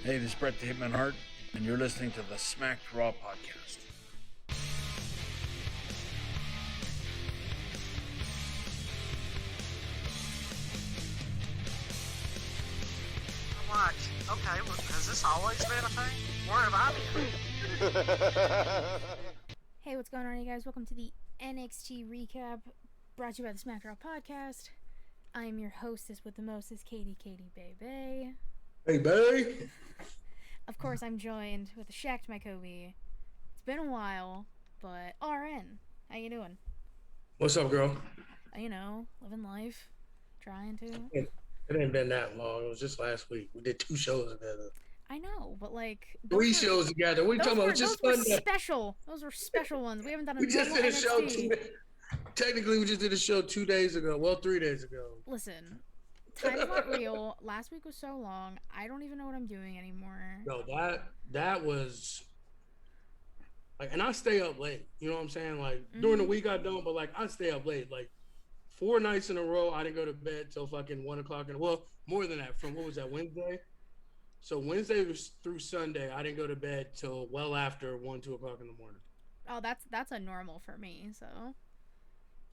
Hey, this is Brett the Hitman Hart, and you're listening to the Smacked Raw podcast. What? Okay, well, has this always been a thing? Where have I been? Hey, what's going on, you guys? Welcome to the NXT recap, brought to you by the Smacked Raw podcast. I am your hostess with the mostest, Katie Baby. Hey, baby. Of course, I'm joined with the Shaq to my Kobe. It's been a while, but RN, how you doing? What's up, girl? You know, living life, trying to. It ain't been that long. It was just last week. We did 2 shows together. I know, but like 3 shows together. What are you talking about? Those were special. Those were special ones. We haven't done a We just did a show. NXT. Technically, we just did a show 2 days ago. Well, 3 days ago. Listen, time's not real. Last week was so long. I don't even know what I'm doing anymore. No, that was like, and I stay up late. You know what I'm saying? Like during the week I don't, but like I stay up late. Like 4 nights in a row, I didn't go to bed till fucking 1 o'clock. Well, more than that. From what was that, Wednesday? So Wednesday through Sunday, I didn't go to bed till well after 1, 2 o'clock in the morning. Oh, that's a normal for me. So.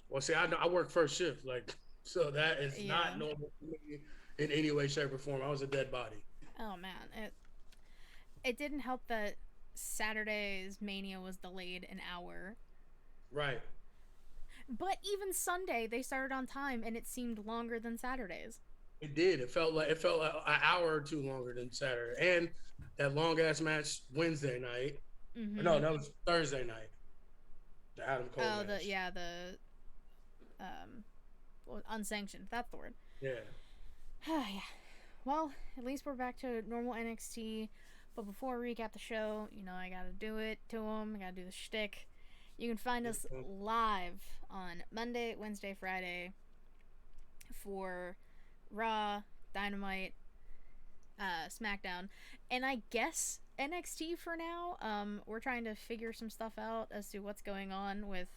Well, see, I work first shift, like, so that is not normal for me in any way, shape, or form. I was a dead body. Oh man, it didn't help that Saturday's Mania was delayed an hour. Right. But even Sunday, they started on time, and it seemed longer than Saturday's. It did. It felt like an hour or two longer than Saturday, and that long ass match Wednesday night. Mm-hmm. No, that was Thursday night. The Adam Cole match. the unsanctioned. That's the word. Yeah. Yeah. Well, at least we're back to normal NXT. But before we recap the show, you know, I gotta do it to them. I gotta do the shtick. You can find us live on Monday, Wednesday, Friday for Raw, Dynamite, SmackDown, and I guess NXT for now. We're trying to figure some stuff out as to what's going on with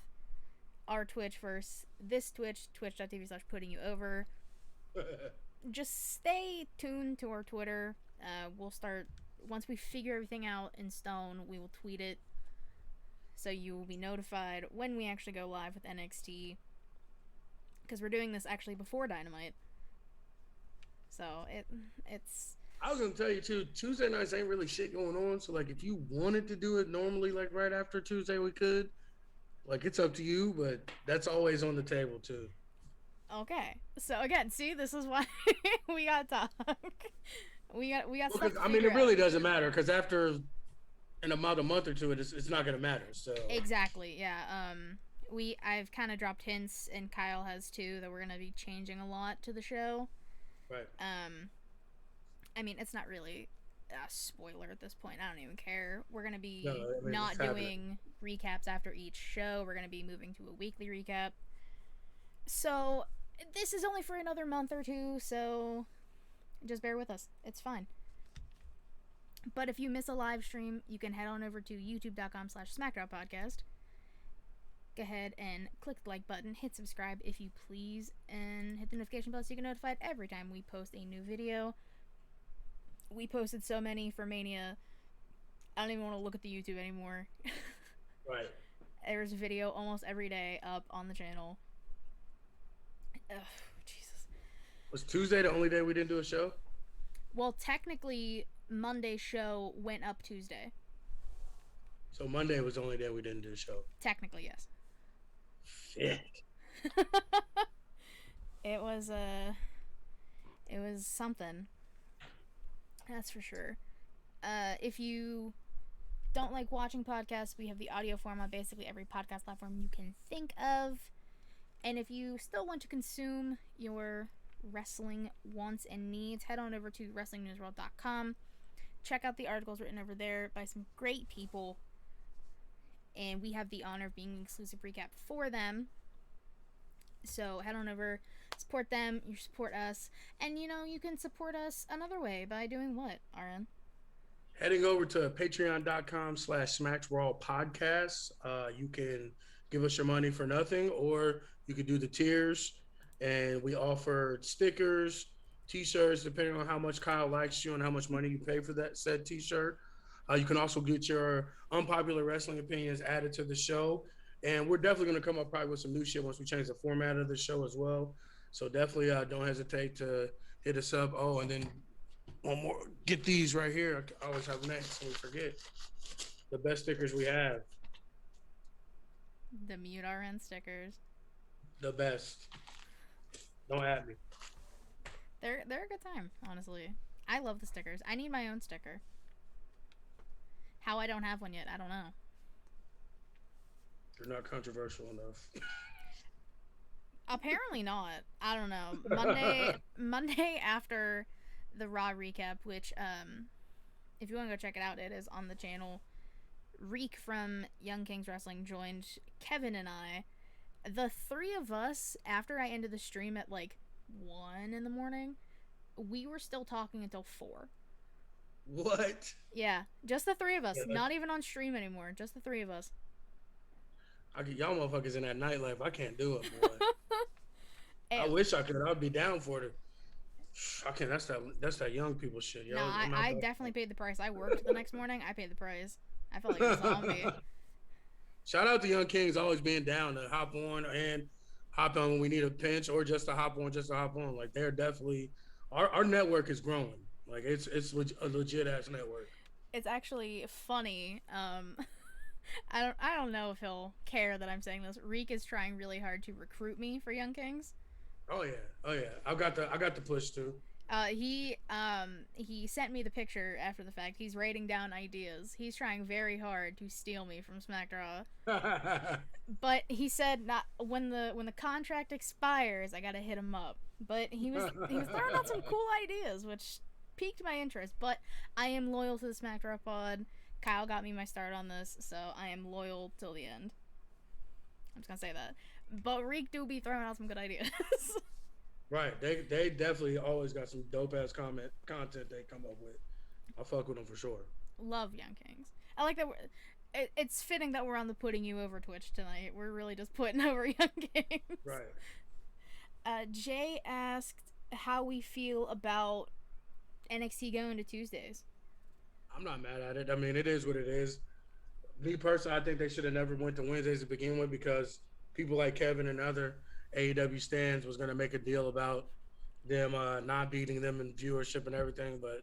our Twitch versus this Twitch, twitch.tv/puttingyouover. Just stay tuned to our Twitter. We'll start, once we figure everything out in stone, we will tweet it. So you will be notified when we actually go live with NXT. Because we're doing this actually before Dynamite. So it's... I was going to tell you, too, Tuesday nights ain't really shit going on. So, like, if you wanted to do it normally, like, right after Tuesday, we could. Like, it's up to you, but that's always on the table, too. Okay. So, again, see, this is why we got to talk. We got stuff to I mean, it really doesn't matter, because after... in about a month or two, it's not going to matter. So exactly, yeah. I've kind of dropped hints, and Kyle has too, that we're going to be changing a lot to the show. Right. I mean, it's not really a spoiler at this point. I don't even care. We're going to be not doing recaps after each show. We're going to be moving to a weekly recap. So this is only for another month or two, so just bear with us. It's fine. But if you miss a live stream, you can head on over to youtube.com/SmackDown Go ahead and click the like button, hit subscribe if you please, and hit the notification bell so you get notified every time we post a new video. We posted so many for Mania, I don't even want to look at the YouTube anymore. Right. There's a video almost every day up on the channel. Ugh, Jesus. Was Tuesday the only day we didn't do a show? Well, technically, Monday's show went up Tuesday. So Monday was the only day we didn't do a show. Technically, yes. Shit. It was something. That's for sure. If you don't like watching podcasts, we have the audio form on basically every podcast platform you can think of. And if you still want to consume your wrestling wants and needs, head on over to WrestlingNewsWorld.com. Check out the articles written over there by some great people, and we have the honor of being an exclusive recap for them. So head on over, support them, you support us, and you know, you can support us another way by doing what, RN? Heading over to patreon.com/SmackRawPodcast. You can give us your money for nothing, or you could do the tiers, and we offer stickers, T-shirts, depending on how much Kyle likes you and how much money you pay for that said T-shirt. You can also get your unpopular wrestling opinions added to the show. And we're definitely going to come up probably with some new shit once we change the format of the show as well. So definitely don't hesitate to hit us up. Oh, and then one more. Get these right here. I always have next, so we forget. The best stickers we have. The Mute RN stickers. The best. Don't at me. They're a good time, honestly. I love the stickers. I need my own sticker. How I don't have one yet, I don't know. You're not controversial enough. Apparently not. I don't know. Monday after the Raw recap, which if you want to go check it out, it is on the channel. Reek from Young Kings Wrestling joined Kevin and I. The three of us, after I ended the stream at like 1 in the morning, we were still talking until 4. What? Yeah, just the three of us. Yeah, not even on stream anymore. Just the three of us. Y'all motherfuckers in that nightlife. I can't do it, boy. I wish I could. I'd be down for it. I can't. That's that young people shit. Yo. No, I definitely paid the price. I worked the next morning. I paid the price. I felt like it was on me. Shout out to Young Kings always being down to hop on and hop on when we need a pinch, or just to hop on. Like they're definitely our network is growing. Like it's a legit ass network. It's actually funny. I don't know if he'll care that I'm saying this. Reek is trying really hard to recruit me for Young Kings. Oh yeah. I got the push too. He sent me the picture after the fact. He's writing down ideas. He's trying very hard to steal me from SmackDown. But he said not when the contract expires, I gotta hit him up. But he was throwing out some cool ideas, which piqued my interest. But I am loyal to the SmackDown pod. Kyle got me my start on this, so I am loyal till the end. I'm just gonna say that. But Reek do be throwing out some good ideas. Right. They definitely always got some dope ass content they come up with. I'll fuck with them for sure. Love Young Kings. I like that it's fitting that we're on the Putting You Over Twitch tonight. We're really just putting over Young Kings. Right. Jay asked how we feel about NXT going to Tuesdays. I'm not mad at it. I mean, it is what it is. Me personally, I think they should have never went to Wednesdays to begin with because people like Kevin and other AEW stands was going to make a deal about them not beating them in viewership and everything. But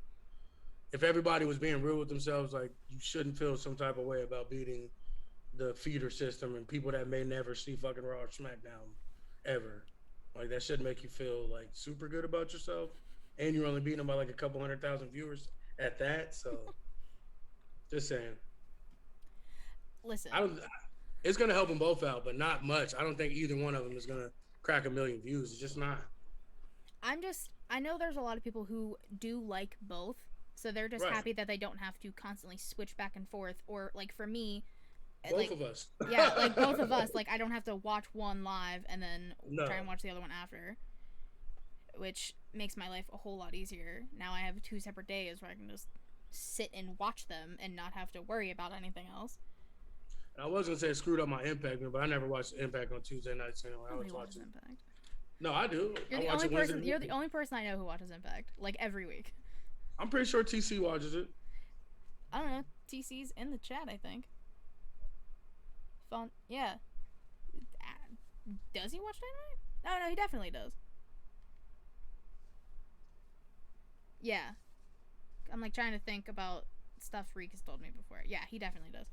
if everybody was being real with themselves, like you shouldn't feel some type of way about beating the feeder system and people that may never see fucking Raw or SmackDown ever. Like that should make you feel like super good about yourself. And you're only beating them by like a couple 100,000 viewers at that. So just saying. Listen. It's going to help them both out, but not much. I don't think either one of them is going to crack 1 million views. It's just not. I know there's a lot of people who do like both, so they're just happy that they don't have to constantly switch back and forth. Or, like, for me... Both of us. Yeah, like, both of us. Like, I don't have to watch one live and then try and watch the other one after. Which makes my life a whole lot easier. Now I have 2 separate days where I can just sit and watch them and not have to worry about anything else. I was gonna say it screwed up my Impact, but I never watched Impact on Tuesday nights anyway. I was watching Impact. No, I do. You're the only person I know who watches Impact, like every week. I'm pretty sure TC watches it. I don't know. TC's in the chat, I think. Fun, yeah. Does he watch Dynamite? No, he definitely does. Yeah. I'm like trying to think about stuff Reek has told me before. Yeah, he definitely does.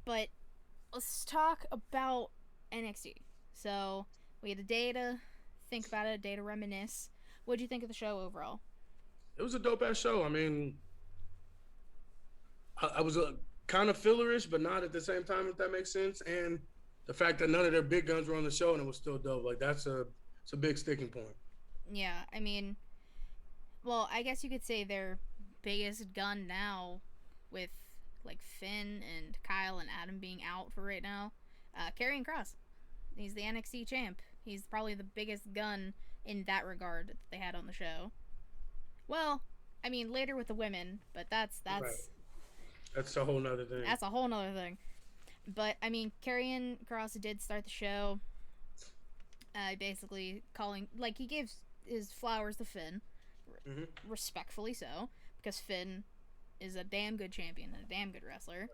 But let's talk about NXT. So we had a day to think about it, a day to reminisce. What'd you think of the show overall? It was a dope ass show. I mean, I was kind of fillerish, but not at the same time, if that makes sense. And the fact that none of their big guns were on the show and it was still dope, like it's a big sticking point. Yeah, I mean, well, I guess you could say their biggest gun now with like Finn and Kyle and Adam being out for right now. Karrion Kross. He's the NXT champ. He's probably the biggest gun in that regard that they had on the show. Well, I mean, later with the women, but that's Right. That's a whole nother thing. That's a whole nother thing. But, I mean, Karrion Kross did start the show basically calling, like, he gives his flowers to Finn, Mm-hmm. respectfully so, because Finn is a damn good champion and a damn good wrestler.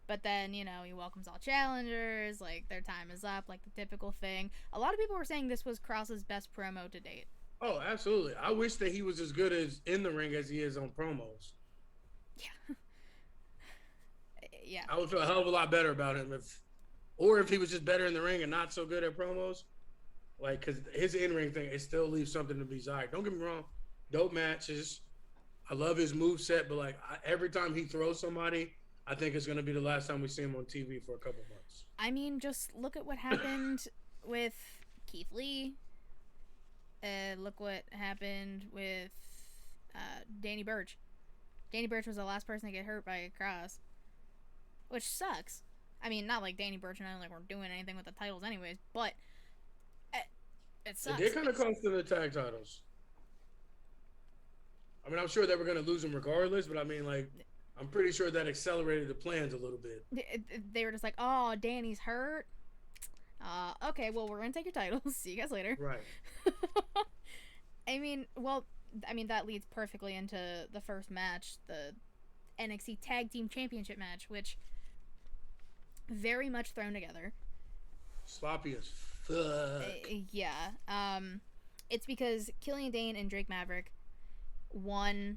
But then, you know, he welcomes all challengers, like, their time is up, like the typical thing. A lot of people were saying this was Cross's best promo to date. Oh, absolutely. I wish that he was as good as in the ring as he is on promos. Yeah. Yeah. I would feel a hell of a lot better about him if he was just better in the ring and not so good at promos. Like, because his in-ring thing, it still leaves something to be desired. Don't get me wrong. Dope matches. I love his moveset, but, like, every time he throws somebody, I think it's going to be the last time we see him on TV for a couple months. I mean, just look at what happened with Keith Lee. Look what happened with Danny Burch. Danny Burch was the last person to get hurt by a cross, which sucks. I mean, not like Danny Burch and I weren't doing anything with the titles anyways, but it sucks. It did kind of cost them the tag titles. I mean, I'm sure they were going to lose them regardless, but I mean, like, I'm pretty sure that accelerated the plans a little bit. They were just like, oh, Danny's hurt. Okay, well, we're going to take your titles. See you guys later. Right. I mean, that leads perfectly into the first match, the NXT Tag Team Championship match, which very much thrown together. Sloppy as fuck. Yeah. It's because Killian Dane and Drake Maverick won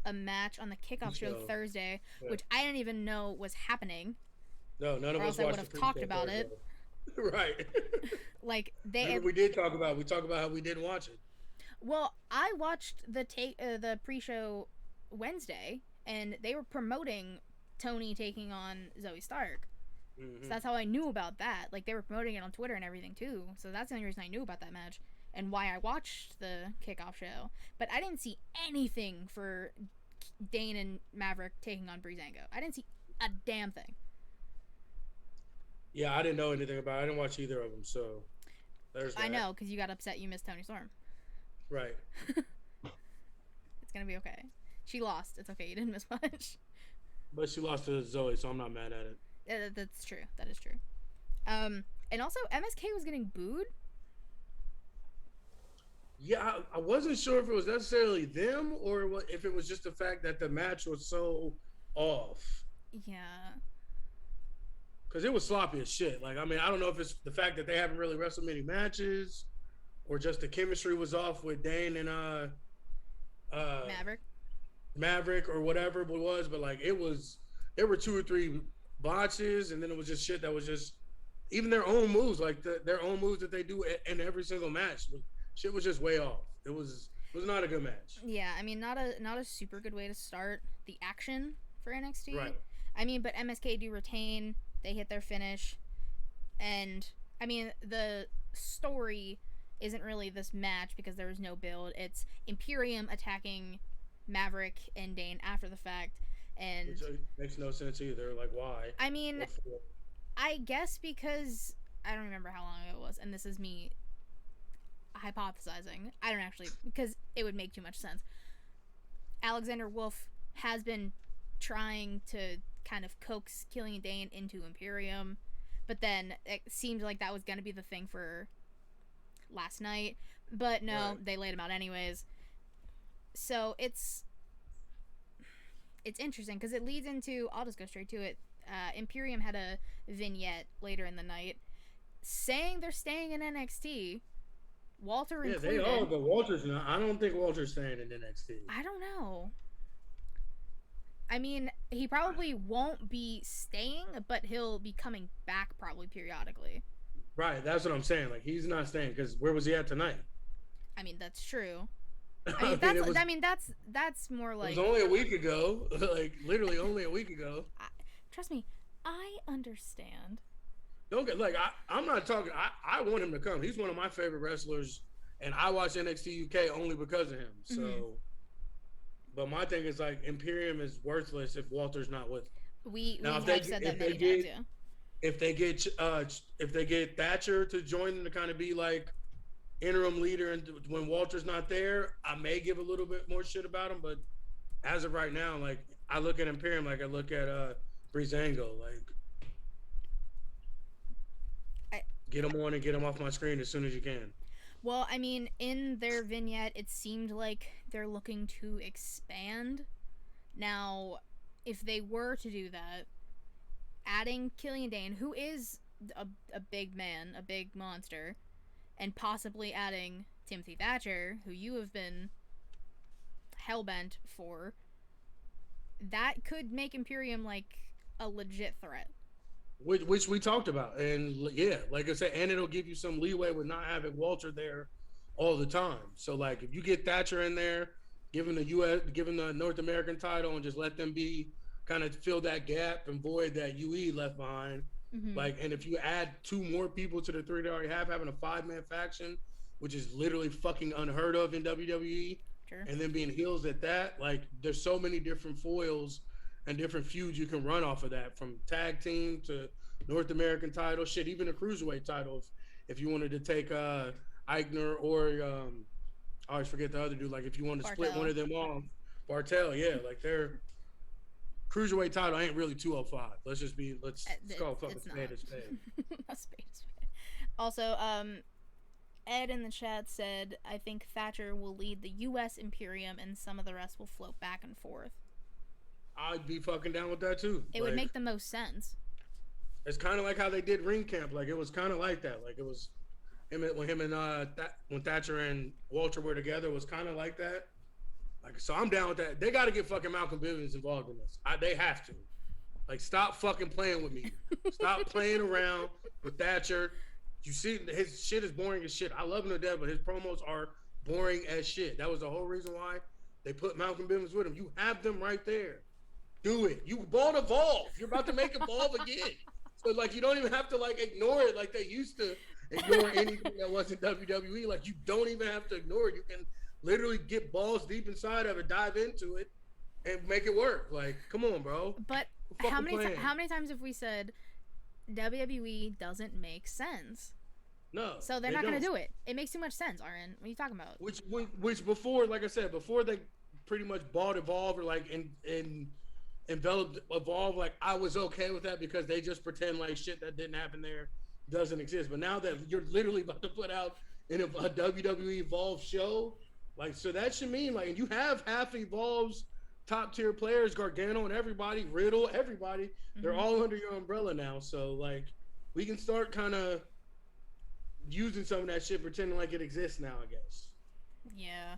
a match on the kickoff show Thursday, which I didn't even know was happening. No, none of us watched I would have talked about it. Right. Like we did talk about. We talked about how we didn't watch it. Well, I watched the pre-show Wednesday, and they were promoting Tony taking on Zoe Stark. Mm-hmm. So that's how I knew about that. Like, they were promoting it on Twitter and everything too. So that's the only reason I knew about that match and why I watched the kickoff show. But I didn't see anything for Dane and Maverick taking on Breezango. I didn't see a damn thing. Yeah, I didn't know anything about it. I didn't watch either of them, so there's that. I know, because you got upset you missed Toni Storm. Right. It's going to be okay. She lost. It's okay. You didn't miss much. But she lost to Zoe, so I'm not mad at it. That's true. That is true. And also, MSK was getting booed. Yeah, I wasn't sure if it was necessarily them or if it was just the fact that the match was so off. Yeah. Because it was sloppy as shit. Like, I mean, I don't know if it's the fact that they haven't really wrestled many matches or just the chemistry was off with Dane and Maverick or whatever it was. But, like, there were 2 or 3 botches, and then it was just shit that was just, even their own moves, like their own moves that they do in every single match. Shit was just way off. It was not a good match. Yeah, I mean, not a super good way to start the action for NXT. Right. I mean, but MSK do retain. They hit their finish. And, I mean, the story isn't really this match because there was no build. It's Imperium attacking Maverick and Dane after the fact. And which makes no sense either. Like, why? I mean, I guess because I don't remember how long ago it was, and this is me hypothesizing. I don't actually, because it would make too much sense. Alexander Wolf has been trying to kind of coax Killian Dane into Imperium, but then it seemed like that was going to be the thing for last night. But no, right. They laid him out anyways. So it's interesting because it leads into, I'll just go straight to it. Imperium had a vignette later in the night saying they're staying in NXT. Walter included. Yeah, they are, but Walter's not. I don't think Walter's staying in NXT. I don't know. I mean, he probably won't be staying, but he'll be coming back probably periodically. Right, that's what I'm saying. Like, he's not staying because where was he at tonight? I mean, that's true. I mean, that's more like. It was only a week ago. Like, literally only a week ago. Trust me, I understand. Don't get I'm not talking. I want him to come. He's one of my favorite wrestlers, and I watch NXT UK only because of him. So, but my thing is like Imperium is worthless if Walter's not with him. We have said that many times. Yeah. If they get Thatcher to join them to kind of be like interim leader, and when Walter's not there, I may give a little bit more shit about him. But as of right now, like I look at Imperium like I look at Breezango, like. Get him on and get him off my screen as soon as you can. Well, I mean, in their vignette, it seemed like they're looking to expand. Now, if they were to do that, adding Killian Dane, who is a big man, a big monster, and possibly adding Timothy Thatcher, who you have been hellbent for, that could make Imperium like a legit threat. Which we talked about, and yeah, like I said, and it'll give you some leeway with not having Walter there all the time. So like, if you get Thatcher in there, give him the North American title, and just let them be kind of fill that gap and void that UE left behind. Mm-hmm. Like, and if you add 2 more people to the 3 they already have, having a 5-man faction, which is literally fucking unheard of in WWE, Sure. and then being heels at that, like, there's so many different foils and different feuds you can run off of that, from tag team to North American title, shit, even a cruiserweight title. If you wanted to take Eichner or I always forget the other dude. Like, if you wanted to split one of them off, Bartel, yeah, like their cruiserweight title ain't really 205. Let's call it fucking spade a spade. A spade. Also, Ed in the chat said, I think Thatcher will lead the U.S. Imperium and some of the rest will float back and forth. I'd be fucking down with that too. It would make the most sense. It's kind of like how they did Ring Camp. Like, it was kind of like that. Like, it was when Thatcher and Walter were together, it was kind of like that. Like, so I'm down with that. They got to get fucking Malcolm Bivens involved in this. They have to. Like, stop fucking playing with me. Stop playing around with Thatcher. You see, his shit is boring as shit. I love him to death, but his promos are boring as shit. That was the whole reason why they put Malcolm Bivens with him. You have them right there. Do it. You bought Evolve. You're about to make Evolve again. So, like, you don't even have to, like, ignore it like they used to ignore anything that wasn't WWE. Like, you don't even have to ignore it. You can literally get balls deep inside of it, dive into it, and make it work. Like, come on, bro. But how many times have we said WWE doesn't make sense? No. So they're not going to do it. It makes too much sense, Aaron. What are you talking about? Which before, like I said, before they pretty much bought Evolve or like and enveloped Evolve, like, I was okay with that because they just pretend like shit that didn't happen there doesn't exist. But now that you're literally about to put out a WWE Evolve show, like, so that should mean, like, and you have half Evolve's top tier players, Gargano and everybody, Riddle, everybody, they're all under your umbrella now. So, like, we can start kind of using some of that shit, pretending like it exists now, I guess. Yeah.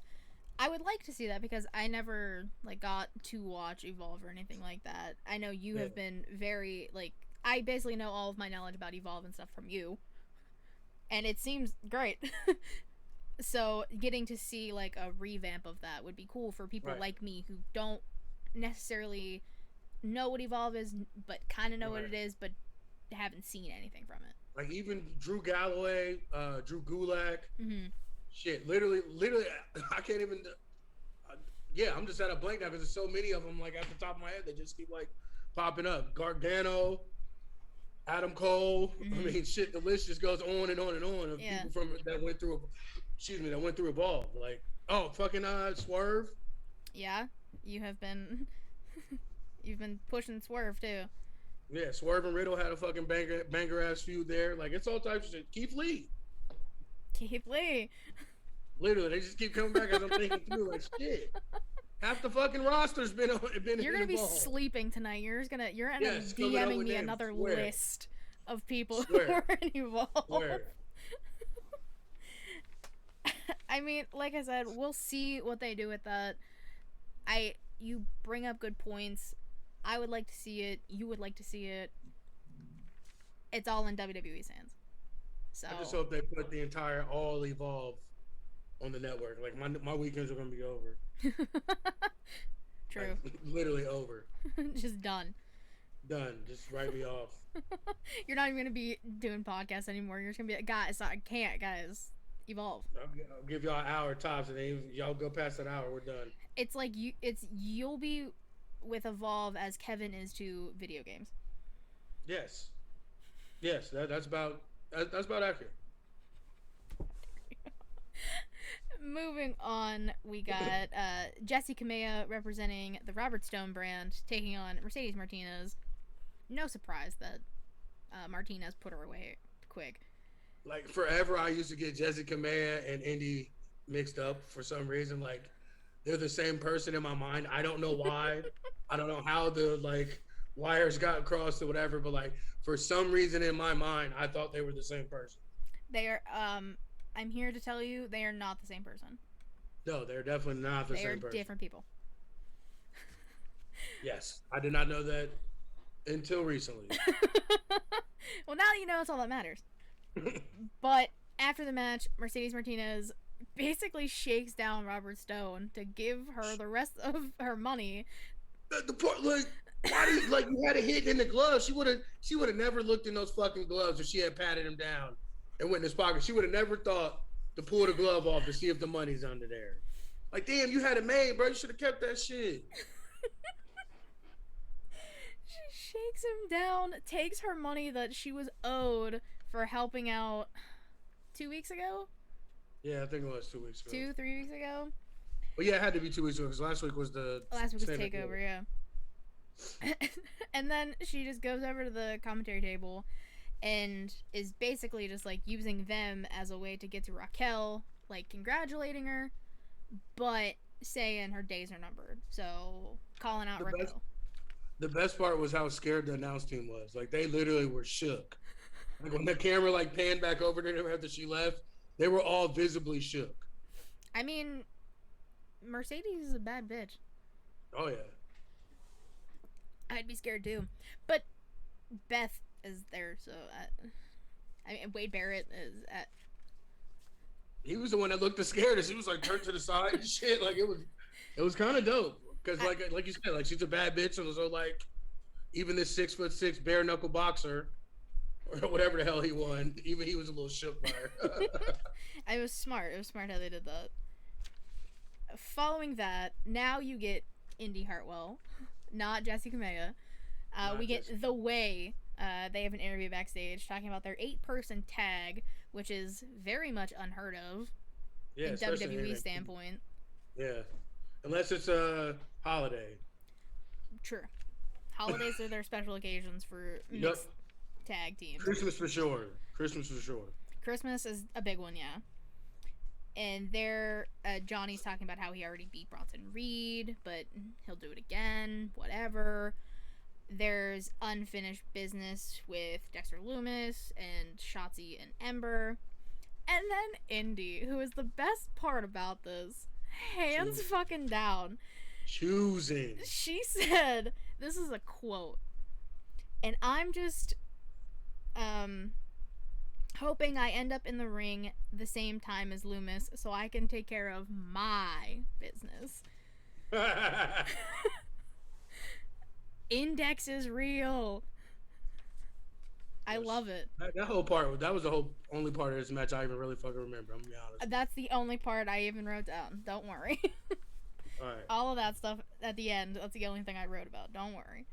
I would like to see that because I never, like, got to watch Evolve or anything like that. I know you have been very, like, I basically know all of my knowledge about Evolve and stuff from you. And it seems great. So getting to see, like, a revamp of that would be cool for people like me who don't necessarily know what Evolve is, but kind of know what it is, but haven't seen anything from it. Like, even Drew Galloway, Drew Gulak. Mm-hmm. Shit, literally, I can't even. I'm just at a blank now because there's so many of them. Like, at the top of my head, they just keep like popping up. Gargano, Adam Cole. I mean, shit. The list just goes on and on and on of people that went through Evolve. Like, fucking Swerve. Yeah, you have been. You've been pushing Swerve too. Yeah, Swerve and Riddle had a fucking banger ass feud there. Like, it's all types of shit. Keith Lee. Literally, they just keep coming back as I'm thinking through. Like, shit. Half the fucking roster's been You're gonna be involved. Sleeping tonight. You're gonna DMing me another list of people who are involved. I mean, like I said, we'll see what they do with that. You bring up good points. I would like to see it. You would like to see it. It's all in WWE's hands. So I just hope they put the entire All Evolve on the network. Like, my weekends are gonna be over. True. Like, literally over. Just done. Just write me off. You're not even gonna be doing podcasts anymore. You're just gonna be like, guys, I can't, guys. Evolve. I'll give y'all an hour tops, and then y'all go past that hour, we're done. It's like you'll be with Evolve as Kevin is to video games. Yes. That's about accurate. Moving on, we got Jessie Kamea representing the Robert Stone brand, taking on Mercedes Martinez. No surprise that Martinez put her away quick. Like forever, I used to get Jessica Maya and Indy mixed up for some reason. Like they're the same person in my mind. I don't know why. I don't know how the like wires got crossed or whatever, but like for some reason in my mind, I thought they were the same person. They are. I'm here to tell you, they are not the same person. No, they're definitely not the They same are person. different people. Yes, I did not know that until recently. Well, now you know it's all that matters. But after the match, Mercedes Martinez basically shakes down Robert Stone to give her the rest of her money. The part, like, why do you like you had a hit in the glove? She would have never looked in those fucking gloves if she had patted him down and went in his pocket. She would have never thought to pull the glove off to see if the money's under there. Like, damn, you had it made, bro. You should have kept that shit. She shakes him down, takes her money that she was owed for helping out 2 weeks ago? Yeah, I think it was 2 weeks ago. 3 weeks ago? Well, yeah, it had to be 2 weeks ago because last week was Takeover, yeah. And then she just goes over to the commentary table and is basically just like using them as a way to get to Raquel, like congratulating her, but saying her days are numbered. So calling out Raquel. The best part was how scared the announce team was. Like they literally were shook. Like when the camera like panned back over to them after she left, they were all visibly shook. I mean, Mercedes is a bad bitch. Oh yeah. I'd be scared too. But Beth is there, so I mean Wade Barrett is at. He was the one that looked the scaredest. He was like turned to the side and shit. Like it was kind of dope because like you said, like she's a bad bitch, and so like even this 6'6" bare knuckle boxer or whatever the hell he won, even he was a little shook by her. It was smart. It was smart how they did that. Following that, now you get Indy Hartwell, not Jessica Maya. We get Jessica. The Way. They have an interview backstage talking about their 8-person tag, which is very much unheard of in WWE standpoint. Yeah, unless it's a holiday. True. Holidays are their special occasions for mixed tag teams. Christmas for sure. Christmas is a big one, yeah. And there, Johnny's talking about how he already beat Bronson Reed, but he'll do it again, whatever. There's unfinished business with Dexter Lumis and Shotzi and Ember. And then Indy, who is the best part about this, hands fucking down. Choosing. She said, this is a quote, and I'm just hoping I end up in the ring the same time as Lumis so I can take care of my business. Index is real. I love it. That whole part, that was the whole only part of this match I even really fucking remember. I'm gonna be honest. That's the only part I even wrote down. Don't worry. All right. All of that stuff at the end, that's the only thing I wrote about. Don't worry.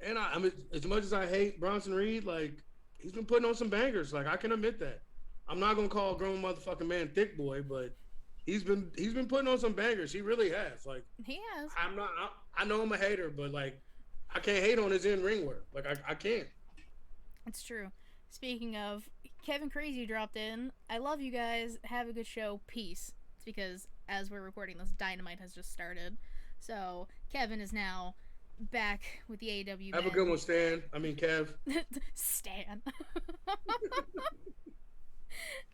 And I mean, as much as I hate Bronson Reed, like, he's been putting on some bangers. Like, I can admit that. I'm not gonna call a grown motherfucking man thick boy, but he's been putting on some bangers. He really has. Like, he has. I know I'm a hater, but like, I can't hate on his in-ring work. Like, I can't. It's true. Speaking of, Kevin Crazy dropped in. I love you guys. Have a good show. Peace. It's because as we're recording this, Dynamite has just started. So Kevin is now back with the AEW. Have a good one, Stan. I mean, Kev. Stan.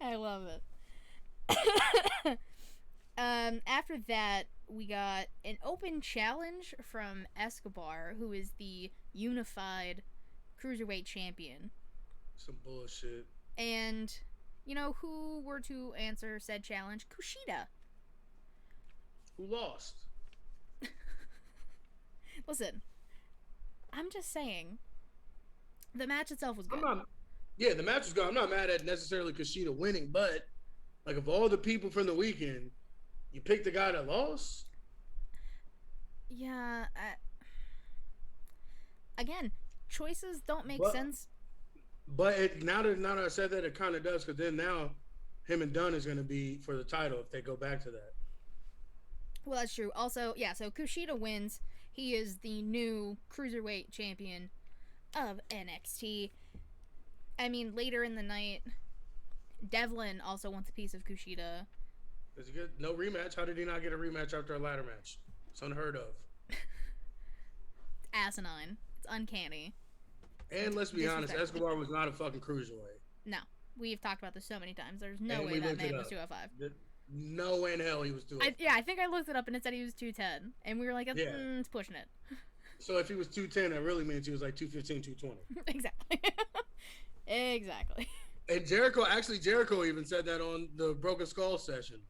I love it. After that, we got an open challenge from Escobar, who is the unified Cruiserweight champion. Some bullshit. And, you know, who were to answer said challenge? Kushida. Who lost? Listen, I'm just saying, the match itself was good. The match was good. I'm not mad at necessarily Kushida winning, but, like, of all the people from the weekend, you picked the guy that lost? Yeah, again, choices don't make sense. But now that I said that, it kind of does, because then now him and Dunn is going to be for the title if they go back to that. Well, that's true. Also, yeah, so Kushida wins. He is the new Cruiserweight champion of NXT. I mean, later in the night, Devlin also wants a piece of Kushida. Is he good? No rematch? How did he not get a rematch after a ladder match? It's unheard of. It's asinine. It's uncanny. And let's be honest, Escobar was not a fucking cruiserweight. No. We've talked about this so many times. There's no way that man was 205. No way in hell he was 205. I think I looked it up and it said he was 210. And we were like, it's pushing it. So if he was 210, that really means he was like 215, 220. Exactly. Exactly. And Jericho even said that on the Broken Skull session.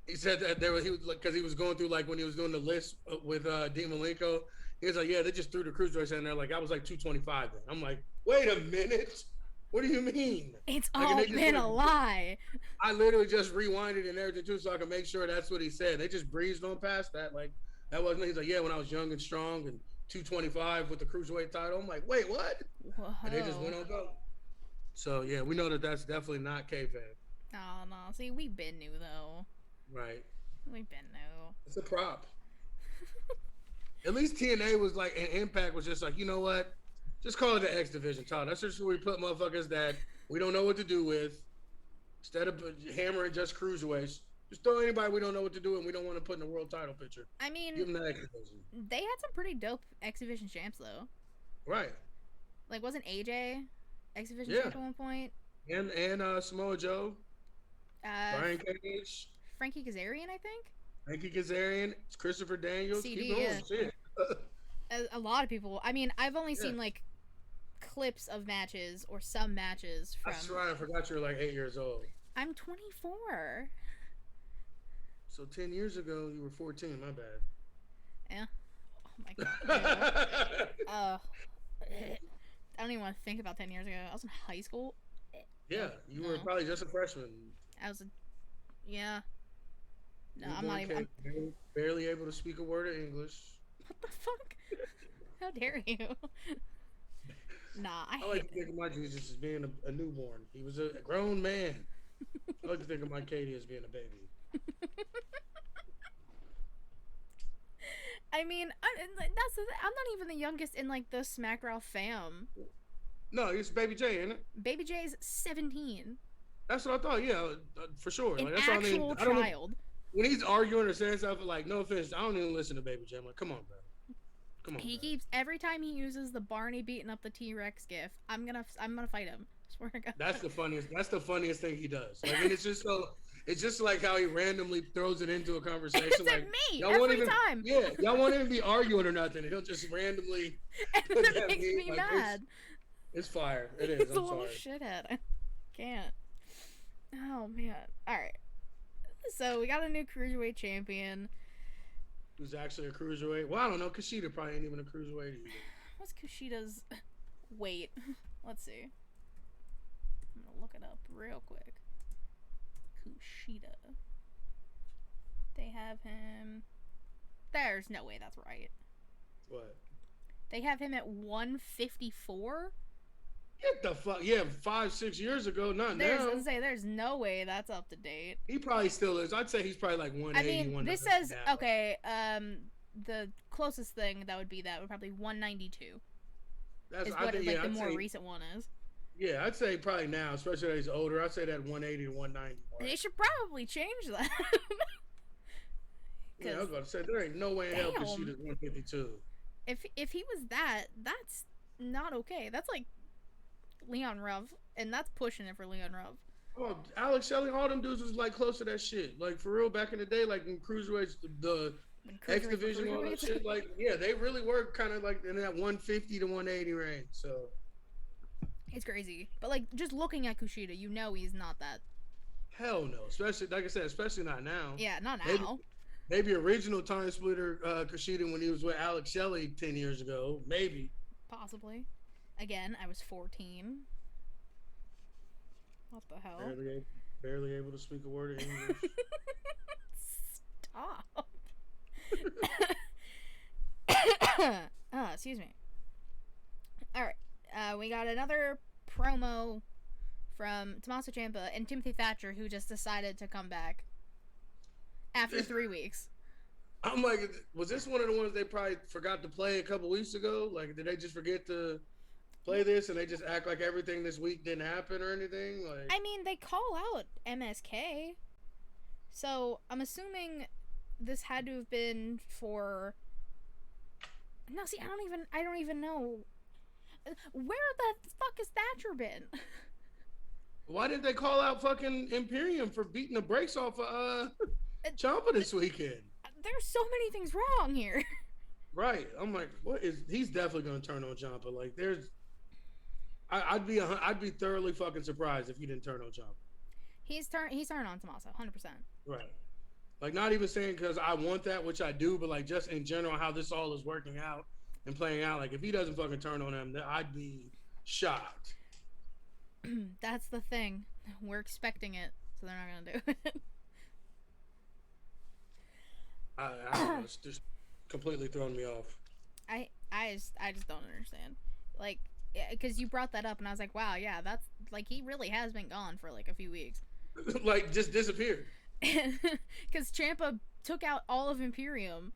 He said that he was like, because he was going through like when he was doing the list with Dean Malenko, he was like, yeah, they just threw the cruiserweights in there. Like I was like 225 then. I'm like, wait a minute. What do you mean? It's all been a lie. I literally just rewinded and everything too, so I can make sure that's what he said. They just breezed on past that. Like that wasn't. He's like, yeah, when I was young and strong and 225 with the cruiserweight title. I'm like, wait, what? Whoa. And they just went on go. So yeah, we know that that's definitely not kayfabe. Oh no, see, we been new though. Right. We been new. It's a prop. At least TNA was like, and Impact was just like, you know what? Just call it the X Division, Todd. That's just where we put motherfuckers that we don't know what to do with. Instead of hammering just cruiserweights, just throw anybody we don't know what to do and we don't want to put in the world title picture. I mean, give them the X Division. They had some pretty dope X Division champs though. Right. Like, wasn't AJ X Division champ at one point? And Samoa Joe. Brian Cage. Frankie Kazarian, I think. Frankie Kazarian. Christopher Daniels. CD, keep going, shit. A lot of people. I mean, I've only seen like clips of matches or some matches from. That's right. I forgot you were like 8 years old. I'm 24. So 10 years ago, you were 14. My bad. Yeah. Oh my god. I don't even want to think about 10 years ago. I was in high school. Yeah, you were probably just a freshman. I was yeah. No, I'm not even. I'm barely able to speak a word of English. What the fuck? How dare you? Nah, I like to think of my Jesus as being a newborn. He was a grown man. I like to think of my Katie as being a baby. I mean, I'm not even the youngest in like the SmackDown fam. No, it's Baby J, ain't it? Baby J's 17. That's what I thought. Yeah, for sure. An like, that's actual what I mean. child. When he's arguing or saying something like, no offense, I don't even listen to Baby J. I'm like, come on, bro. Come on. He bro. keeps every time he uses the Barney beating up the T-Rex gif. I'm gonna fight him. Swear to God. That's the funniest thing he does. Like, and it's just like how he randomly throws it into a conversation. It's like at me y'all every time. Yeah, y'all won't even be arguing or nothing. He'll just randomly. And it makes me like, mad. It's fire. It is. He's I'm a little sorry. shithead. I can't. Oh man. All right. So we got a new cruiserweight champion. Who's actually a cruiserweight? Well, I don't know. Kushida probably ain't even a cruiserweight either. What's Kushida's weight? Let's see. I'm gonna look it up real quick. Kushida. They have him. There's no way that's right. What? They have him at 154. Get the fuck, yeah, 5-6 years ago, not There's, now. I was say there's no way that's up to date. He probably still is. I'd say he's probably like 180. I mean, this says okay. The closest thing that would probably 192. That's what the more recent one is. Yeah, I'd say probably now, especially as he's older. I'd say that 180 to 190. They should probably change that. Yeah, I was about to say there ain't no way in hell Kushida's 152. If he was that, that's not okay. That's like Leon Ruff, and that's pushing it for Leon Ruff. Oh, Alex Shelley, all them dudes was like close to that shit. Like for real, back in the day, like in cruiserweights, the X Division, all that shit. Like, yeah, they really were kind of like in that 150 to 180 range. So it's crazy, but like just looking at Kushida, you know he's not that. Hell no, especially like I said, especially not now. Yeah, not now. Maybe original time splitter Kushida when he was with Alex Shelley 10 years ago, maybe. Possibly. Again, I was 14. What the hell? Barely able to speak a word of English. Stop. Excuse me. Alright. We got another promo from Tommaso Ciampa and Timothy Thatcher, who just decided to come back after 3 weeks. I'm like, was this one of the ones they probably forgot to play a couple weeks ago? Like, did they just forget to play this and they just act like everything this week didn't happen or anything? Like, I mean, they call out MSK, so I'm assuming this had to have been for. No, see, I don't even know. Where the fuck has Thatcher been? why didn't they call out fucking Imperium for beating the brakes off of Ciampa this weekend? There's so many things wrong here. Right. I'm like, what is? He's definitely gonna turn on Ciampa. Like, I'd be thoroughly fucking surprised if he didn't turn on Ciampa. He's turned on Tommaso, 100%. Right. Like, not even saying because I want that, which I do, but like just in general, how this all is working out and playing out. Like, if he doesn't fucking turn on him, then I'd be shocked. That's the thing. We're expecting it, so they're not gonna do it. I don't know. It's just completely thrown me off. I just don't understand. Like, because you brought that up, and I was like, wow, yeah, that's like he really has been gone for like a few weeks. Like, just disappeared. Because Ciampa took out all of Imperium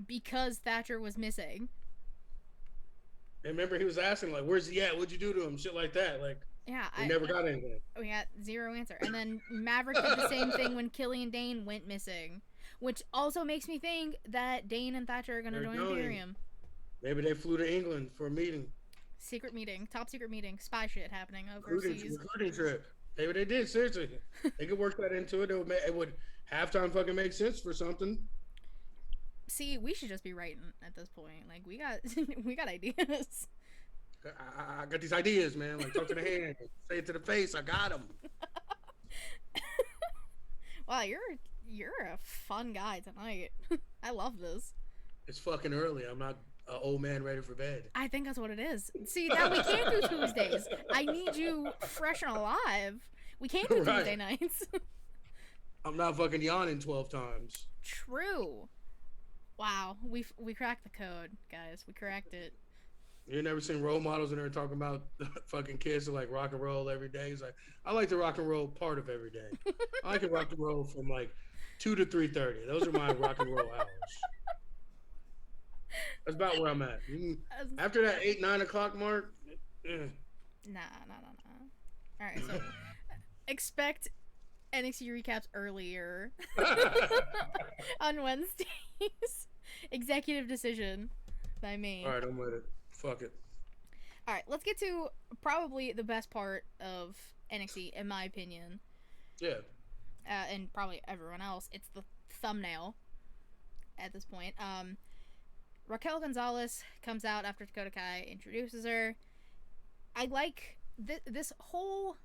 because Thatcher was missing. And remember, he was asking like, "Where's he at? What'd you do to him?" Shit like that. Like, yeah, we never got anything. We got zero answer. And then Maverick did the same thing when Killian Dane went missing, which also makes me think that Dane and Thatcher are gonna join Imperium. Maybe they flew to England for a meeting. Secret meeting, top secret meeting, spy shit happening overseas. Recruiting trip. Maybe they did. Seriously, they could work that into it. It would halftime fucking make sense for something. See, we should just be writing at this point. Like, we got ideas. I got these ideas, man. Like, talk to the hand, say it to the face. I got them. Wow, you're a fun guy tonight. I love this. It's fucking early. I'm not an old man ready for bed. I think that's what it is. See, now we can't do Tuesdays. I need you fresh and alive. We can't do Tuesday nights. I'm not fucking yawning 12 times. True. Wow, we cracked the code, guys. We cracked it. You never seen role models in there talking about fucking kids who like rock and roll every day? He's like, I like the rock and roll part of every day. I like to rock and roll from like 2 to 3:30. Those are my rock and roll hours. That's about where I'm at. After that 8-9 o'clock mark, Nah. All right, so expect NXT recaps earlier on Wednesdays. Executive decision by me. All right, I'm with it. Fuck it. All right, let's get to probably the best part of NXT, in my opinion. Yeah. And probably everyone else. It's the thumbnail at this point. Raquel Gonzalez comes out after Dakota Kai introduces her. I like this whole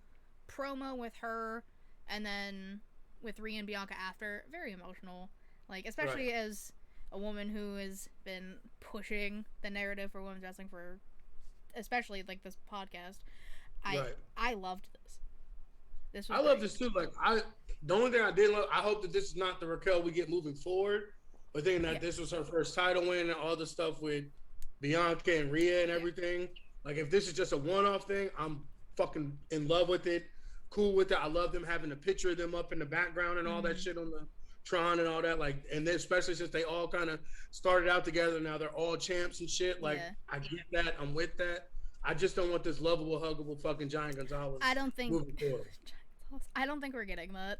promo with her, and then with Rhea and Bianca after. Very emotional. Like, especially as a woman who has been pushing the narrative for women's wrestling for, especially like this podcast. I loved this. This was love this too. Like, the only thing I did love, I hope that this is not the Raquel we get moving forward. But thinking that this was her first title win and all the stuff with Bianca and Rhea and everything. Like, if this is just a one-off thing, I'm fucking in love with it. Cool with it. I love them having a picture of them up in the background and all that shit on the Tron and all that. Like, and then especially since they all kind of started out together, now they're all champs and shit. Like, I get that. I'm with that. I just don't want this lovable, huggable fucking Giant Gonzalez. I don't think moving forward. I don't think we're getting that.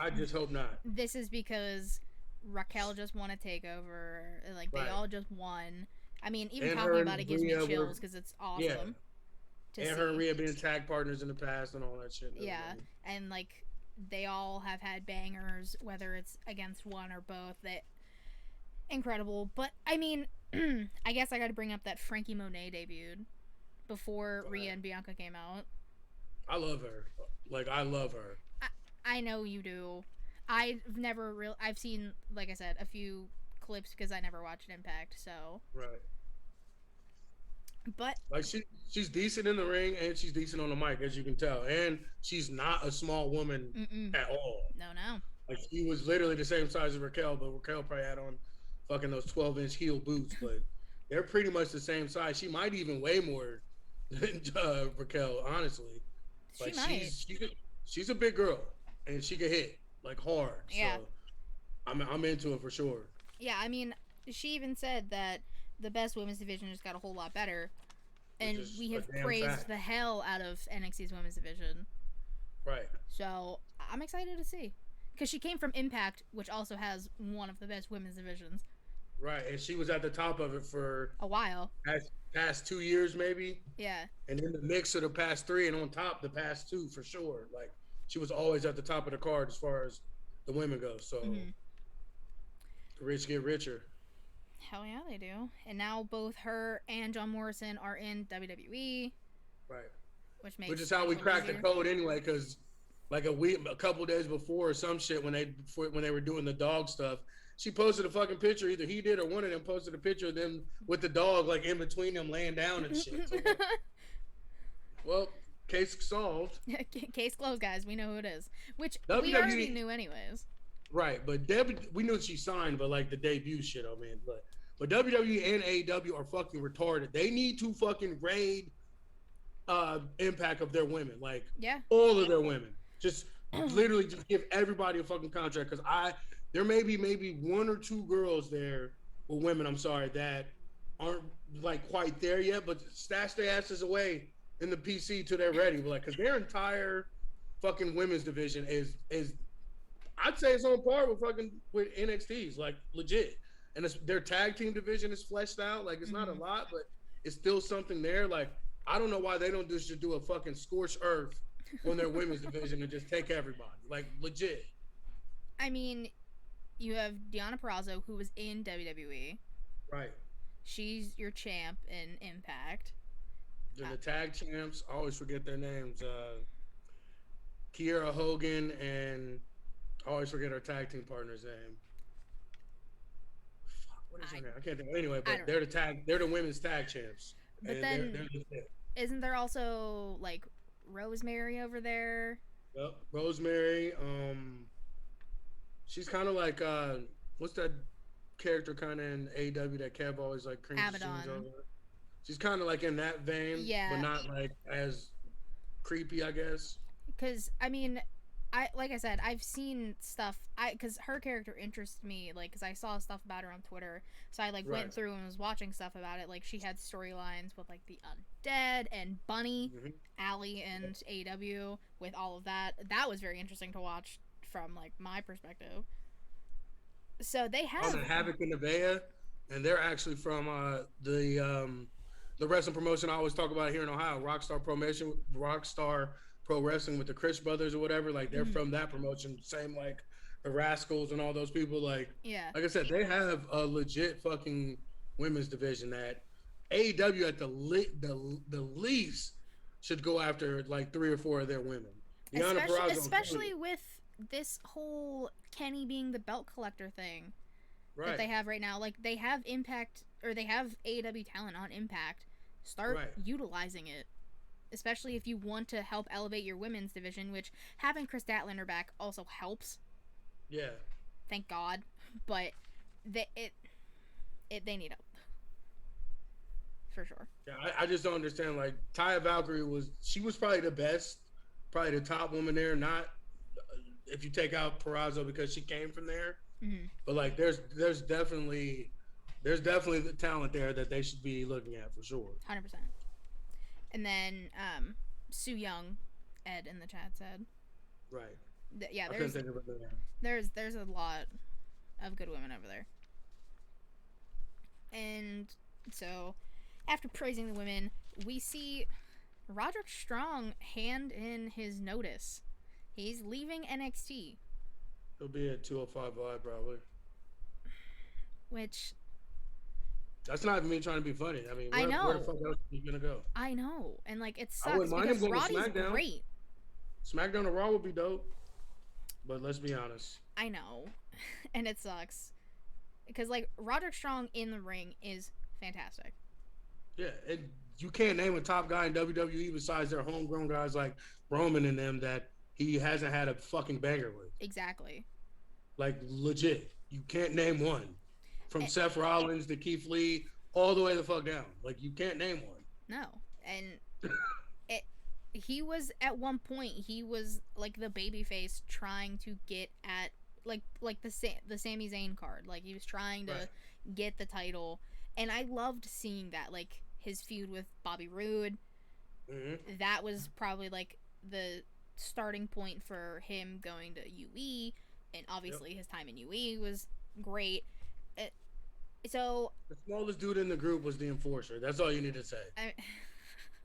I just hope not. This is because Raquel just won a takeover. Like, they all just won. I mean, even and talking about it gives me chills because it's awesome. Yeah. And her and Rhea being tag partners in the past and all that shit. Yeah, and like they all have had bangers, whether it's against one or both. That incredible. But I mean, I guess I got to bring up that Frankie Monet debuted before Rhea and Bianca came out. I love her. Like, I love her. I know you do. I've seen, like I said, a few clips because I never watched Impact, so. Right. But. Like, she's decent in the ring and she's decent on the mic, as you can tell. And she's not a small woman at all. No. Like, she was literally the same size as Raquel, but Raquel probably had on fucking those 12-inch heel boots. But they're pretty much the same size. She might even weigh more than Raquel, honestly. Like, she's a big girl, and she can hit like hard. Yeah. So I'm into it for sure. Yeah, I mean, she even said that the best women's division just got a whole lot better. And we have praised the hell out of NXT's women's division. Right. So I'm excited to see. Because she came from Impact, which also has one of the best women's divisions. Right, and she was at the top of it for a while. Past 2 years, maybe. Yeah. And in the mix of the past 3, and on top the past 2 for sure. Like she was always at the top of the card as far as the women go. So the rich get richer. Hell yeah, they do. And now both her and John Morrison are in WWE. Right. Which is how we cracked the code anyway, because like a couple days before or some shit when they were doing the dog stuff, she posted a fucking picture. Either he did or one of them posted a picture of them with the dog like in between them laying down and shit. So, well, case solved. Case closed, guys. We know who it is. Which WWE, we already knew anyways. Right, but we knew she signed, but like the debut shit, oh man. But WWE and AEW are fucking retarded. They need to fucking raid Impact of their women, like all of their women. Just literally just give everybody a fucking contract, because there may be maybe 1 or 2 girls there, or women, I'm sorry, that aren't like quite there yet, but stash their asses away in the PC till they're ready. But like, because their entire fucking women's division is I'd say it's on par with NXT's, like legit. And their tag team division is fleshed out. Like it's not a lot, but it's still something there. Like I don't know why they don't just do a fucking scorched earth on their women's division and just take everybody. Like legit. I mean, you have Deonna Purrazzo, who was in WWE. Right. She's your champ in Impact. They're the tag champs. I always forget their names. Kiera Hogan and I always forget her tag team partner's name. What is her name? I can't think. Anyway, but they're the women's tag champs. But then isn't there also like Rosemary over there? Yep, Rosemary. She's kind of like what's that character kind of in AEW that Kev always like cringes over? She's kind of like in that vein, but not like as creepy, I guess. Because I mean, like I said, I've seen stuff. Because her character interests me, like, because I saw stuff about her on Twitter, so I like went through and was watching stuff about it. Like she had storylines with like the Undead and Bunny, Allie, and AEW with all of that. That was very interesting to watch from like my perspective. So they have Havoc and Nevaeh, and they're actually from the wrestling promotion I always talk about here in Ohio, Rockstar Pro Wrestling with the Chris brothers or whatever. Like they're from that promotion. Same like the Rascals and all those people. Like I said, they have a legit fucking women's division that AEW at the least should go after like 3 or 4 of their women. Especially with this whole Kenny being the belt collector thing that they have right now. Like they have Impact, or they have AEW talent on Impact. Start utilizing it. Especially if you want to help elevate your women's division, which having Chris Statlander back also helps. Yeah. Thank God. But they need help. For sure. Yeah, I just don't understand. Like, Taya Valkyrie was probably the best, probably the top woman there. Not if you take out Purrazzo because she came from there. But like, there's definitely the talent there that they should be looking at for sure. 100%. And then Sue Young, Ed in the chat said. Right. There's a lot of good women over there. And so, after praising the women, we see Roderick Strong hand in his notice. He's leaving NXT. He'll be at 205 Live probably. Which... That's not even me trying to be funny. I mean, where the fuck else are you gonna go? I know, and like it sucks because Roddy's great. SmackDown or Raw would be dope, but let's be honest. I know, and it sucks because like Roderick Strong in the ring is fantastic. Yeah, and you can't name a top guy in WWE besides their homegrown guys like Roman and them that he hasn't had a fucking banger with. Exactly. Like legit, you can't name one. From Seth Rollins to Keith Lee, all the way the fuck down. Like, you can't name one. No. And he was, at one point, he was, like, the babyface trying to get at, like the Sami Zayn card. Like, he was trying to get the title. And I loved seeing that. Like, his feud with Bobby Roode. Mm-hmm. That was probably like the starting point for him going to UE, and obviously his time in UE was great. So the smallest dude in the group was the enforcer. That's all you need to say.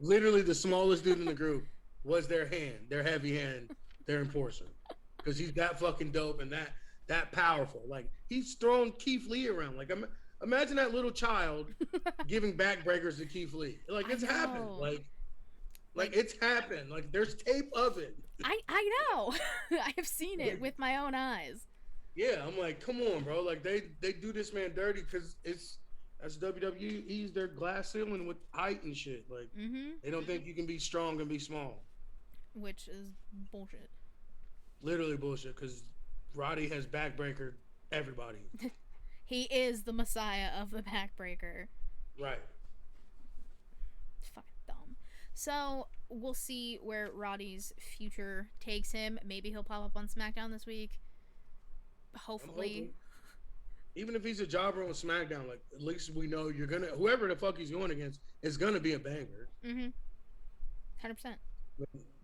Literally, The smallest dude in the group was their heavy hand, their enforcer, because he's that fucking dope and that powerful. Like he's throwing Keith Lee around. Like imagine that little child giving backbreakers to Keith Lee. Like it's happened. Like it's happened. Like there's tape of it. I know. I have seen it with my own eyes. Yeah, I'm like, come on, bro. Like they do this man dirty because that's WWE's their glass ceiling with height and shit. Like they don't think you can be strong and be small, which is bullshit. Literally bullshit. Because Roddy has backbreaker everybody. He is the messiah of the backbreaker. Right. It's fucking dumb. So we'll see where Roddy's future takes him. Maybe he'll pop up on SmackDown this week. Hopefully. Even if he's a jobber on SmackDown, like at least we know whoever the fuck he's going against is gonna be a banger. 100%.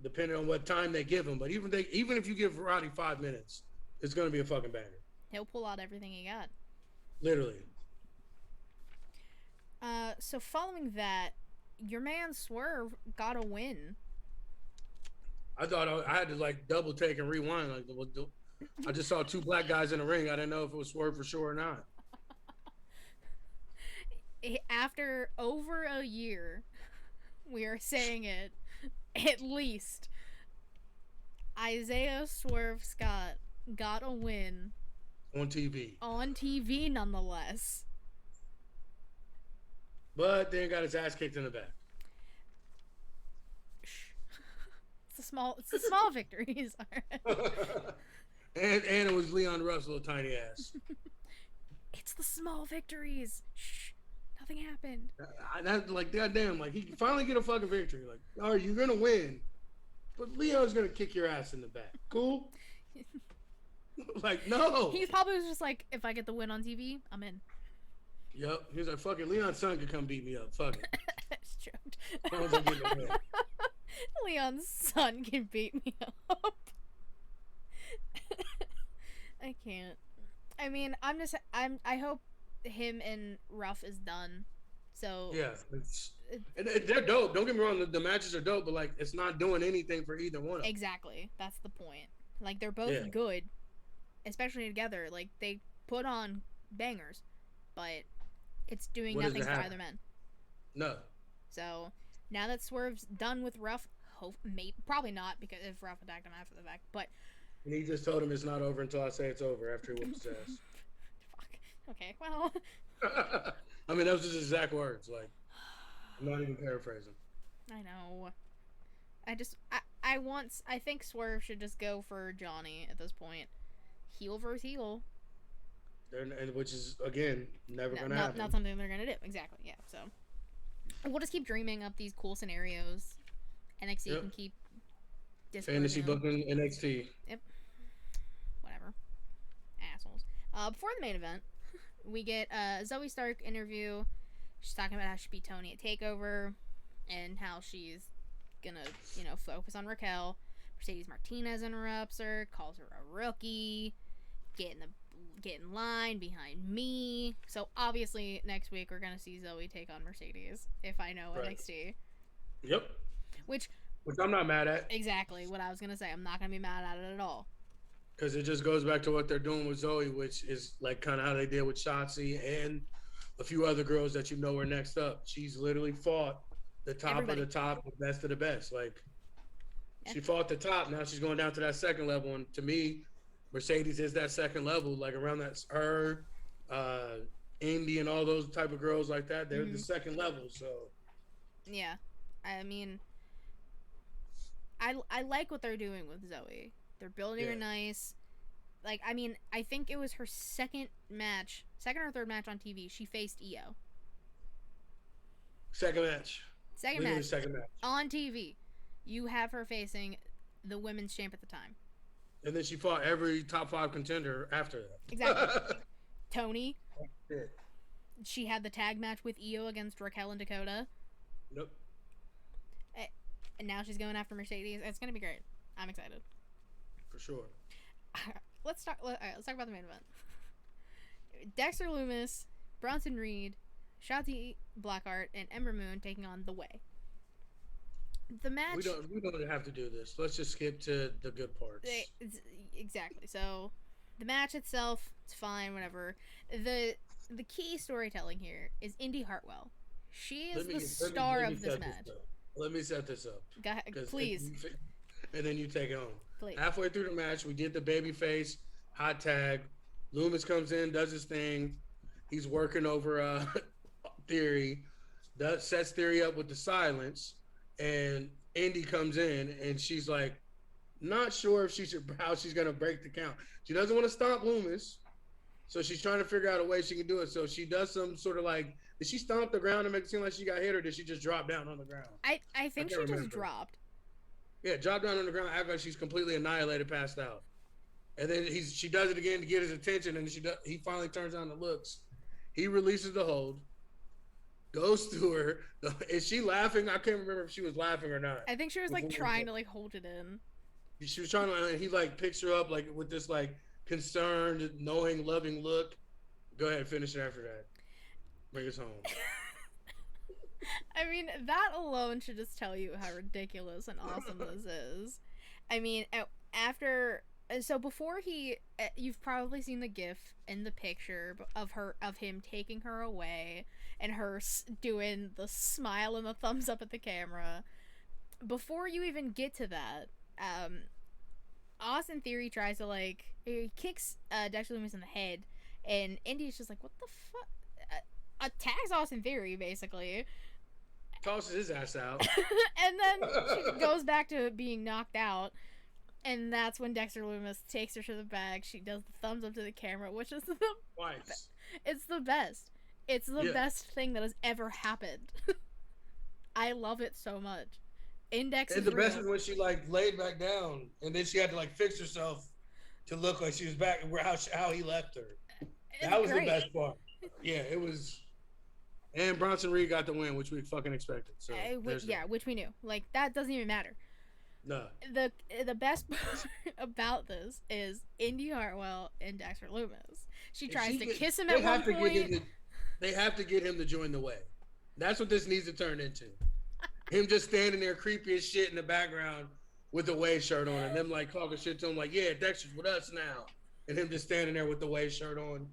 Depending on what time they give him, but even if you give Roddy 5 minutes, it's gonna be a fucking banger. He'll pull out everything he got. Literally. So following that, your man Swerve got a win. I thought I had to like double take and rewind. Like I just saw two black guys in the ring. I didn't know if it was Swerve for sure or not. After over a year, we are saying it, at least, Isaiah Swerve Scott got a win. On TV. On TV, nonetheless. But then got his ass kicked in the back. It's the small victories. and it was Leon Ruff's little tiny ass. It's the small victories. Shh. Nothing happened. Like goddamn, like he can finally get a fucking victory. Like, all right, you're gonna win, but Leon's gonna kick your ass in the back. Cool. Like, no. He probably was just like, if I get the win on TV, I'm in. Yep. He was like, fuck it, Leon's son could come beat me up. Fuck it. It's joked. Like, Leon's son can beat me up. I can't. I mean, I hope him and Ruff is done. So yeah, they're dope. Don't get me wrong, the matches are dope, but like it's not doing anything for either one of them. Exactly. That's the point. Like they're both good, especially together. Like they put on bangers, but it's doing nothing for either men. No. So now that Swerve's done with Ruff, probably not, because if Ruff attacked him after the fact, but. And he just told him it's not over until I say it's over after he whooped his ass. Fuck. Okay, well. I mean, that was his exact words. Like, I'm not even paraphrasing. I know. I think Swerve should just go for Johnny at this point. Heel versus heel. Which is, again, never going to happen. Not something they're going to do. Exactly, yeah. So, we'll just keep dreaming up these cool scenarios. NXT can keep fantasy booking NXT. Yep. Whatever. Assholes. Before the main event, we get Zoe Stark interview. She's talking about how she beat Tony at TakeOver and how she's gonna, focus on Raquel. Mercedes Martinez interrupts her, calls her a rookie. Get in line behind me. So obviously next week we're gonna see Zoe take on Mercedes, if I know NXT. Yep. Which I'm not mad at. Exactly what I was gonna say. I'm not gonna be mad at it at all. Because it just goes back to what they're doing with Zoe, which is like kind of how they did with Shotzi and a few other girls that are next up. She's literally fought the top of the top, the best of the best. Like, she fought the top. Now she's going down to that second level. And to me, Mercedes is that second level. Like, around that, her, Indy, and all those type of girls like that. They're the second level. So, yeah, I mean, I like what they're doing with Zoe. They're building her nice. Like, I mean, I think it was her second or third match on TV. She faced Io. Second match. Second match. On TV. You have her facing the women's champ at the time. And then she fought every top 5 contender after that. Exactly. Tony. She had the tag match with Io against Raquel and Dakota. Nope. And now she's going after Mercedes. It's gonna be great. I'm excited. For sure. Let's talk about the main event. Dexter Lumis, Bronson Reed, Shotzi Blackheart, and Ember Moon taking on The Way. The match. We don't have to do this. Let's just skip to the good parts. Exactly. So, the match itself, it's fine. Whatever. The key storytelling here is Indy Hartwell. She is the star of this match. Let me set this up. Go ahead, please. And then you take it home. Please. Halfway through the match, we did the babyface hot tag. Loomis comes in, does his thing. He's working over Theory. Sets Theory up with the silence. And Indy comes in, and she's like, not sure if how she's going to break the count. She doesn't want to stop Loomis. So she's trying to figure out a way she can do it. So she does some sort of like, did she stomp the ground to make it seem like she got hit, or did she just drop down on the ground? I think she just dropped. Yeah, dropped down on the ground, act like she's completely annihilated, passed out. And then she does it again to get his attention, and he finally turns on the looks. He releases the hold, goes to her. Is she laughing? I can't remember if she was laughing or not. I think she was like trying to like hold it in. She was trying to, and he like picks her up like with this like concerned, knowing, loving look. Go ahead, finish it after that. Bring us home. I mean, that alone should just tell you how ridiculous and awesome this is. I mean, before you've probably seen the gif in the picture of him taking her away and her doing the smile and the thumbs up at the camera. Before you even get to that, Austin Theory tries to he kicks Dexter Lumis in the head, and Indy's just like, what the fuck? Attacks Austin Theory, basically. Tosses his ass out. And then she goes back to being knocked out. And that's when Dexter Lumis takes her to the back. She does the thumbs up to the camera, which is it's the best. It's the best thing that has ever happened. I love it so much. Index and is the real. best is when she laid back down, and then she had to fix herself to look like she was back where how he left her. That was great. The best part. Yeah, it was. And Bronson Reed got the win, which we fucking expected. So which we knew. That doesn't even matter. No. The best part about this is Indy Hartwell and Dexter Lumis. She tries to kiss him at one point. They have to get him to join the way. That's what this needs to turn into. Him just standing there creepy as shit in the background with the Way shirt on, and them talking shit to him yeah, Dexter's with us now. And him just standing there with the Way shirt on.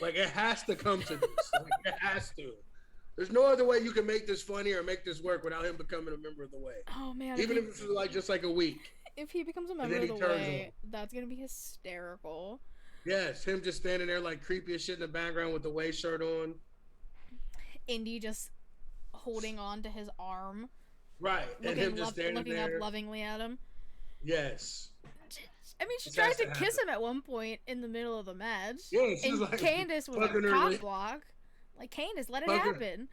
It has to come to this. It has to. There's no other way you can make this funny or make this work without him becoming a member of the Way. Oh man! Even if it's just a week. If he becomes a member of the Way, that's gonna be hysterical. Yes, him just standing there creepy as shit in the background with the Way shirt on. Indy just holding on to his arm. Right, and him just standing looking there. up lovingly at him. Yes. I mean, she tried to kiss him at one point in the middle of the match. Yeah, she and was Candice was a cock block. Candice, let it happen.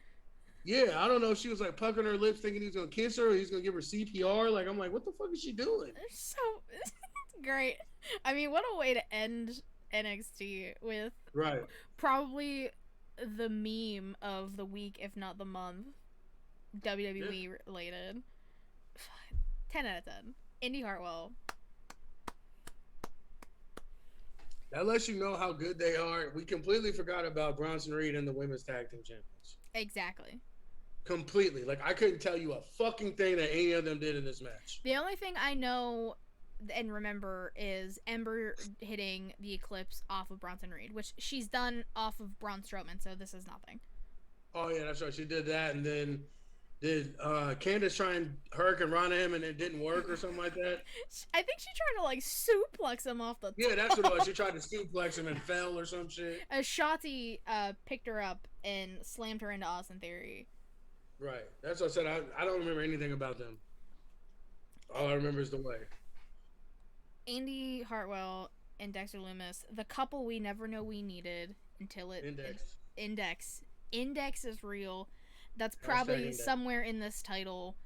Yeah, I don't know if she was puckering her lips thinking he was going to kiss her or he's going to give her CPR. I'm like, what the fuck is she doing? It's great. I mean, what a way to end NXT with probably the meme of the week, if not the month, WWE related. 10 out of 10. Indy Hartwell. That lets you know how good they are. We completely forgot about Bronson Reed and the Women's Tag Team Champions. Exactly. Completely. I couldn't tell you a fucking thing that any of them did in this match. The only thing I know and remember is Ember hitting the Eclipse off of Bronson Reed, which she's done off of Braun Strowman, so this is nothing. Oh, yeah, that's right. She did that, and then did Candice try and Hurricane Rana him and it didn't work or something like that? I think she tried to suplex him off the top. Yeah, that's what it was. She tried to suplex him and fell or some shit. Shotzi picked her up and slammed her into Austin Theory. Right. That's what I said. I don't remember anything about them. All I remember is the Way. Indy Hartwell and Dexter Lumis, the couple we never know we needed until it... Index is real. That's probably somewhere in this title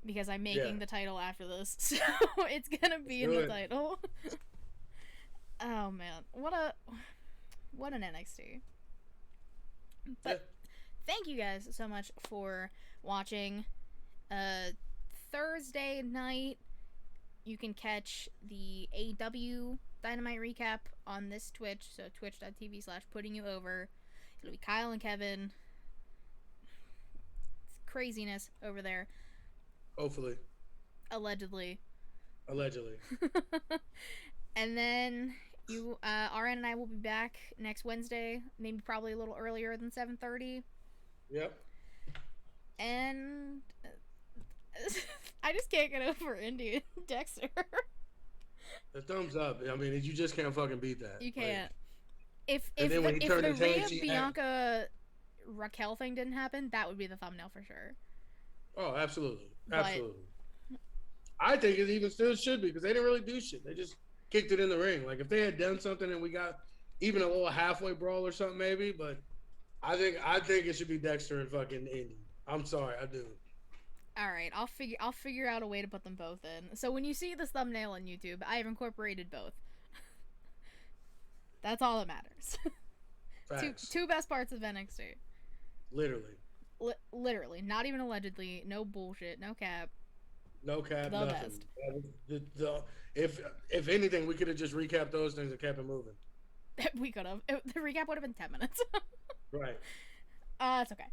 because I'm making the title after this, so it's gonna be in the title. Oh man, what an NXT! But thank you guys so much for watching. Thursday night, you can catch the AEW Dynamite recap on this Twitch, so twitch.tv/puttingyouover. It'll be Kyle and Kevin. It's craziness over there. Hopefully. Allegedly. And then RN and I will be back next Wednesday, maybe probably a little earlier than 7:30. Yep. And I just can't get over Indy and Dexter. The thumbs up. I mean, you just can't fucking beat that. You can't. Like, if the Rhea Bianca Raquel thing didn't happen, that would be the thumbnail for sure. Oh, absolutely. Absolutely. I think it even still should be, because they didn't really do shit. They just kicked it in the ring. Like, if they had done something and we got even a little halfway brawl or something, maybe. But I think it should be Dexter and fucking Indy. I'm sorry, I do. All right, I'll figure out a way to put them both in. So when you see this thumbnail on YouTube, I have incorporated both. That's all that matters. Facts. Two best parts of NXT. Literally. Literally, not even allegedly. No bullshit. No cap. No cap. The nothing. best. If anything, we could have just recapped those things and kept it moving. We could have. The recap would have been 10 minutes. Right. It's okay.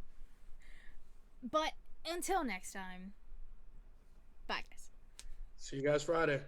But until next time, bye guys. See you guys Friday.